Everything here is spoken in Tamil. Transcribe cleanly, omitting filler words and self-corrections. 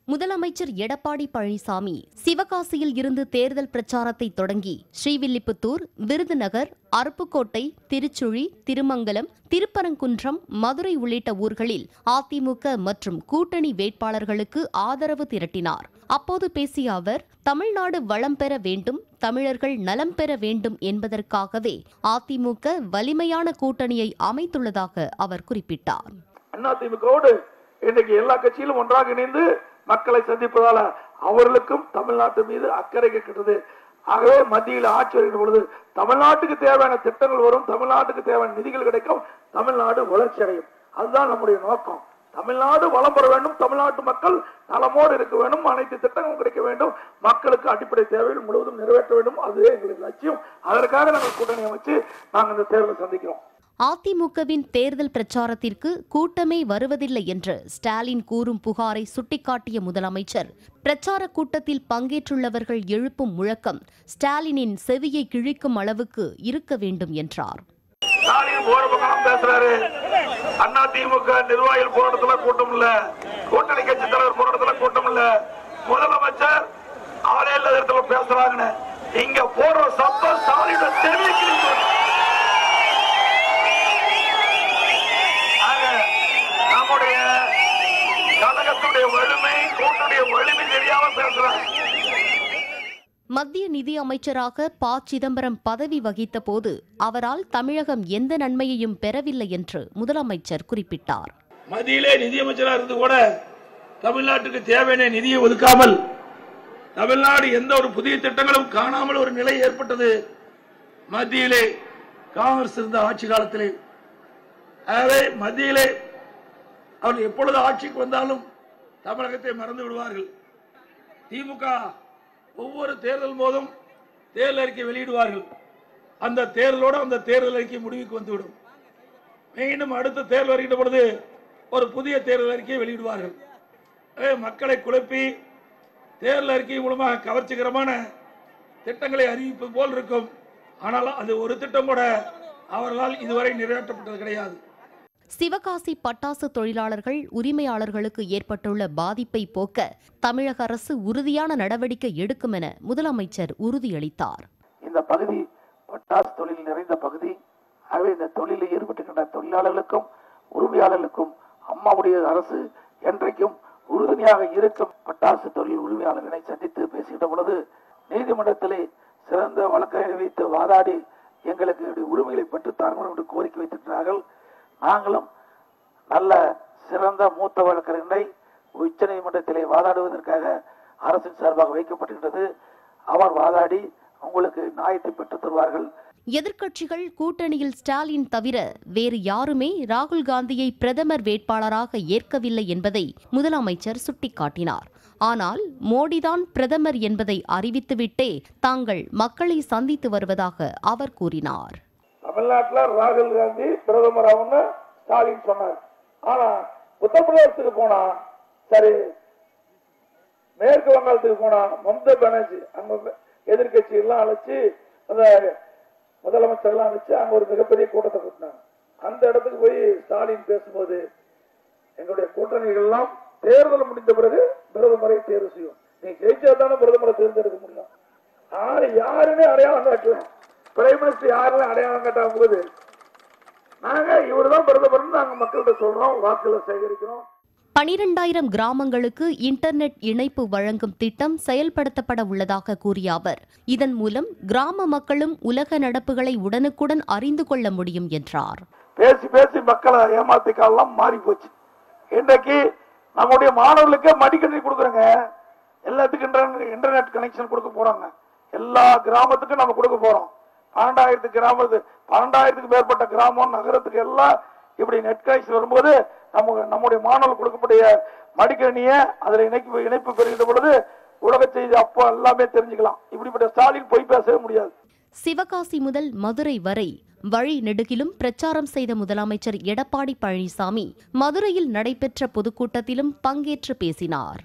முதலமைச்சர் எடப்பாடி பழனிசாமி சிவகாசியில் இருந்து தேர்தல் பிரச்சாரத்தை தொடங்கி ஸ்ரீவில்லிபுத்தூர், விருதுநகர், அருப்புக்கோட்டை, திருச்சுழி, திருமங்கலம், திருப்பரங்குன்றம், மதுரை உள்ளிட்ட ஊர்களில் அதிமுக மற்றும் கூட்டணி வேட்பாளர்களுக்கு ஆதரவு திரட்டினார். அப்போது பேசிய அவர், தமிழ்நாடு வளம் பெற வேண்டும், தமிழர்கள் நலம் பெற வேண்டும் என்பதற்காகவே அதிமுக வலிமையான கூட்டணியை அமைத்துள்ளதாக அவர் குறிப்பிட்டார். அதிமுகவோடு இன்றைக்கு எல்லா கட்சியிலும் ஒன்றாக இணைந்து மக்களை சந்திப்பதால அவர்களுக்கும் தமிழ்நாட்டு மீது அக்கறை கிட்டது. ஆகவே மத்தியில் ஆட்சி வருகிற பொழுது தமிழ்நாட்டுக்கு தேவையான திட்டங்கள் வரும், தமிழ்நாட்டுக்கு தேவையான நிதிகள் கிடைக்கும், தமிழ்நாடு வளர்ச்சி அடையும். அதுதான் நம்முடைய நோக்கம். தமிழ்நாடு வளம் பெற வேண்டும், தமிழ்நாட்டு மக்கள் நலமோடு இருக்க வேண்டும், அனைத்து திட்டங்களும் கிடைக்க வேண்டும், மக்களுக்கு அடிப்படை தேவைகள் முழுவதும் நிறைவேற்ற வேண்டும். அதுவே எங்களுக்கு லட்சியம். அதற்காக நாங்கள் கூட்டணி அமைச்சு நாங்கள் இந்த தேர்தலை சந்திக்கிறோம். அதிமுகவின் தேர்தல் பிரச்சாரத்திற்கு கூட்டமே வருவதில்லை என்று ஸ்டாலின் கூறும் புகாரை சுட்டிக்காட்டிய முதலமைச்சர், பிரச்சார கூட்டத்தில் பங்கேற்றுள்ளவர்கள் எழுப்பும் முழக்கம் ஸ்டாலினின் செவியை கிழிக்கும் அளவுக்கு இருக்க வேண்டும் என்றார். அதிமுக நிர்வாகிகள் போராட்டத்துல கூட்டம் இல்ல, கூட்டணி கட்சி தலைவர் போராட்டத்துல கூட்டம் இல்ல, முதலமைச்சர் அவரே இடத்துல பேசுறாங்க. இங்க போடுற சத்தம் ஸ்டாலினோட செவியை கிழிக்கும். மத்திய நிதி அமைச்சராக ப. சிதம்பரம் பதவி வகித்த போது அவரால் தமிழகம் எந்த நன்மையையும் பெறவில்லை என்று முதலமைச்சர் குறிப்பிட்டார். மத்தியிலே நிதியமைச்சராக இருந்து கூட தமிழ்நாட்டுக்கு தேவையான நிதியை ஒதுக்காமல் தமிழ்நாடு எந்த ஒரு புதிய திட்டங்களும் காணாமல் ஒரு நிலை ஏற்பட்டது மத்தியிலே காங்கிரஸ் இருந்த ஆட்சி காலத்திலே. ஆகவே மத்தியிலே அவர்கள் எப்பொழுது ஆட்சிக்கு வந்தாலும் தமிழகத்தை மறந்து விடுவார்கள். திமுக ஒவ்வொரு தேர்தல் போதும் தேர்தல் அறிக்கை வெளியிடுவார்கள். அந்த தேர்தலோடு அந்த தேர்தல் அறிக்கை முடிவுக்கு வந்துவிடும். மீண்டும் அடுத்த தேர்தல் வருகின்ற பொழுது ஒரு புதிய தேர்தல் அறிக்கையை வெளியிடுவார்கள். மக்களை குழப்பி தேர்தல் அறிக்கை மூலமாக கவர்ச்சிகரமான திட்டங்களை அறிவிப்பது போல் இருக்கும். ஆனால் அது ஒரு திட்டம் கூட அவர்களால் இதுவரை நிறைவேற்றப்பட்டது கிடையாது. சிவகாசி பட்டாசு தொழிலாளர்கள் உரிமையாளர்களுக்கு ஏற்பட்டுள்ள பாதிப்பை போக்க தமிழக அரசு உறுதியான நடவடிக்கை எடுக்கும் என முதலமைச்சர் உறுதியளித்தார். இந்த பகுதி பட்டாசு தொழில் நிறைந்த பகுதி. ஆகவே இந்த தொழிலில் ஈடுபட்டுகின்ற தொழிலாளர்களுக்கும் உரிமையாளர்களுக்கும் அம்மாவுடைய அரசு என்றைக்கும் உறுதுணையாக இருக்கும். பட்டாசு தொழில் உரிமையாளர்களை சந்தித்து பேசுகின்ற பொழுது நீதிமன்றத்திலே சிறந்த வழக்கை வைத்து வாதாடி எங்களுக்கு உரிமைகளை பெற்றுத்தார்கள் என்று கோரிக்கை வைத்திருக்கிறார்கள். நாங்களும் நல்ல சிறந்த மூத்த வழக்கறிஞரை உச்ச நீதிமன்றத்திலே வாதாடுவதற்காக அரசின் சார்பாக வைக்கப்பட்டிருக்கிறது. அவர் வாதாடி உங்களுக்கு நியாயத்தை பெற்றுத் தருவார்கள். எதிர்க்கட்சிகள் கூட்டணியில் ஸ்டாலின் தவிர வேறு யாருமே ராகுல் காந்தியை பிரதமர் வேட்பாளராக ஏற்கவில்லை என்பதை முதலமைச்சர் சுட்டிக்காட்டினார். ஆனால் மோடிதான் பிரதமர் என்பதை அறிவித்துவிட்டே தாங்கள் மக்களை சந்தித்து வருவதாக அவர் கூறினார். தமிழ்நாட்டில் ராகுல் காந்தி பிரதமர் ஆகும்னு ஸ்டாலின் சொன்னார். ஆனா உத்தரப்பிரதேசத்துக்கு போனா சரி, மேற்கு வங்காளத்துக்கு போனா மம்தா பானர்ஜி அங்க எதிர்கட்சி எல்லாம் அழைச்சு அந்த முதலமைச்சர் எல்லாம் அழைச்சு அங்க ஒரு மிகப்பெரிய கூட்டத்தை கூட்டினாங்க. அந்த இடத்துக்கு போய் ஸ்டாலின் பேசும்போது எங்களுடைய கூட்டணிகள் எல்லாம் தேர்தல் முடிந்த பிறகு பிரதமரை தேர்வு செய்யும், நீ ஜெயிச்சா தானே பிரதமரை தேர்ந்தெடுக்க முடியும். யாருமே அடையாளம் காட்டலாம், பிரைம் மினிஸ்டர் யாருமே அடையாளம் காட்டாம போது நாங்க இவருதான் பிரதமர் நாங்க மக்கள்கிட்ட சொல்றோம், வாக்குகளை சேகரிக்கிறோம். 12,000 கிராமங்களுக்கு இன்டர்நெட் இணைப்பு வழங்கும் திட்டம் செயல்படுத்தப்பட உள்ளதாக கூறிய அவர், இதன் மூலம் கிராம மக்களும் உலக நடப்புகளை உடனுக்குடன் அறிந்து கொள்ள முடியும் என்றார். பேசி பேசி மக்களை ஏமாத்தி காலம் மாறி போச்சு. இன்றைக்கு நம்முடைய மாணவர்களுக்கு மடிக்கணினி கொடுக்குறோங்க, எல்லாத்துக்கும் இன்டர்நெட் கனெக்ஷன் கொடுக்க போறாங்க. எல்லா கிராமத்துக்கும் நம்ம கொடுக்க போறோம். 12,000க்கு மேற்பட்ட கிராமம் நகரத்துக்கு எல்லாம் இப்படி நெட் கனெக்ஷன் வரும்போது நம்முடைய மாணவர்கள் கொடுக்கக்கூடிய மடிக்கணினியை அதில் இணைப்பு பெறுகின்ற பொழுது உலக செய்தி அப்போ எல்லாமே தெரிஞ்சுக்கலாம். இப்படிப்பட்ட ஸ்டாலின் போய் பேசவே முடியாது. சிவகாசி முதல் மதுரை வரை வழி நெடுகிலும் பிரச்சாரம் செய்த முதலமைச்சர் எடப்பாடி பழனிசாமி மதுரையில் நடைபெற்ற பொதுக்கூட்டத்திலும் பங்கேற்று பேசினார்.